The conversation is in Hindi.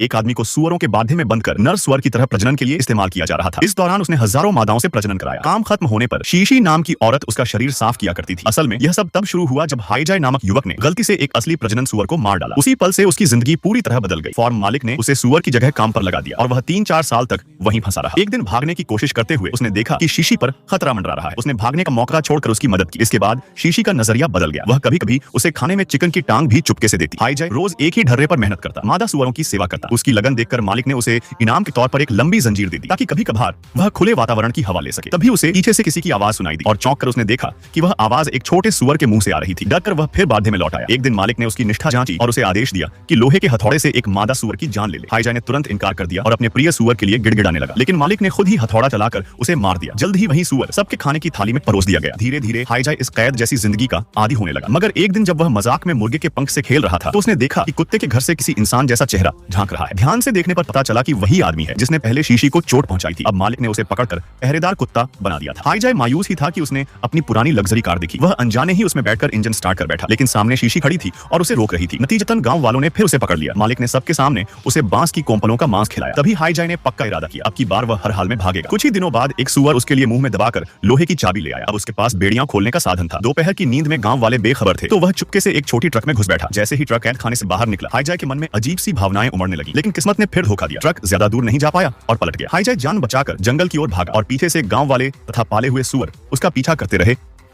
एक आदमी को सुअरों के बाधे में बंद कर नर सुअर की तरह प्रजनन के लिए इस्तेमाल किया जा रहा था। इस दौरान उसने हजारों मादाओं से प्रजनन कराया। काम खत्म होने पर शीशी नाम की औरत उसका शरीर साफ किया करती थी। असल में यह सब तब शुरू हुआ जब हाईजाय नामक युवक ने गलती से एक असली प्रजनन सुअर को मार डाला। उसी पल से उसकी जिंदगी पूरी तरह बदल गई। फार्म मालिक ने उसे सुअर की जगह काम पर लगा दिया और वह 3-4 साल तक वहीं फंसा रहा। एक दिन भागने की कोशिश करते हुए उसने देखा कि शीशी पर खतरा मंडरा रहा है। उसने भागने का मौका छोड़कर उसकी मदद की। इसके बाद शीशी का नजरिया बदल गया। वह कभी कभी उसे खाने में चिकन की टांग भी चुपके से देती। हाईजाय रोज एक ही ढर्रे पर मेहनत करता, मादा सुअरों की सेवा करता। उसकी लगन देखकर मालिक ने उसे इनाम के तौर पर एक लंबी जंजीर दे दी ताकि कभी कभार वह खुले वातावरण की हवा ले सके। तभी उसे पीछे से किसी की आवाज सुनाई दी और चौंक कर उसने देखा कि वह आवाज एक छोटे सुअर के मुंह से आ रही थी। डरकर वह फिर बाधे में लौट आया। एक दिन मालिक ने उसकी निष्ठा जांची और उसे आदेश दिया कि लोहे के हथौड़े से एक मादा सुअर की जान ले ले। हाईजाय ने तुरंत इनकार कर दिया और अपने प्रिय सुअर के लिए गिड़गिड़ाने लगा, लेकिन मालिक ने खुद ही हथौड़ा चलाकर उसे मार दिया। जल्द ही वही सुअर सबके खाने की थाली में परोस दिया गया। धीरे धीरे हाईजाय इस कैद जैसी जिंदगी का आदी होने लगा। मगर एक दिन जब वह मजाक में मुर्गे के पंख से खेल रहा था तो उसने देखा कि कुत्ते के घर से किसी इंसान जैसा चेहरा झांक रहा है। ध्यान से देखने पर पता चला कि वही आदमी है जिसने पहले शीशी को चोट पहुंचाई थी। अब मालिक ने उसे पकड़कर पहरेदार कुत्ता बना दिया था। हाईजाय मायूस ही था कि उसने अपनी पुरानी लग्जरी कार देखी। वह अनजाने ही उसमें बैठकर इंजन स्टार्ट कर बैठा, लेकिन सामने शीशी खड़ी थी और उसे रोक रही थी। नतीजतन गांव वालों ने फिर उसे पकड़ लिया। मालिक ने सबके सामने उसे बांस की कोंपलों का मांस खिलाया। तभी हाईजाय ने पक्का इरादा किया, अब की बार वह हर हाल में भागेगा। कुछ ही दिनों बाद एक सुअर उसके लिए मुंह में दबाकर लोहे की चाबी ले आया। अब उसके पास बेड़ियां खोलने का साधन था। दोपहर की नींद में गांव वाले बेखबर थे तो वह चुपके से एक छोटी ट्रक में घुस बैठा। जैसे ही ट्रक कैद खाने से बाहर निकला, हाईजाय के मन में अजीब सी भावनाएं उमड़ने लगी, लेकिन किस्मत ने फिर धोखा दिया। ट्रक ज्यादा दूर नहीं जा पाया और पलट गया। हाईजाय जान बचाकर जंगल की ओर भागा और पीछे से गांव वाले तथा पाले हुए सुअर उसका पीछा करते रहे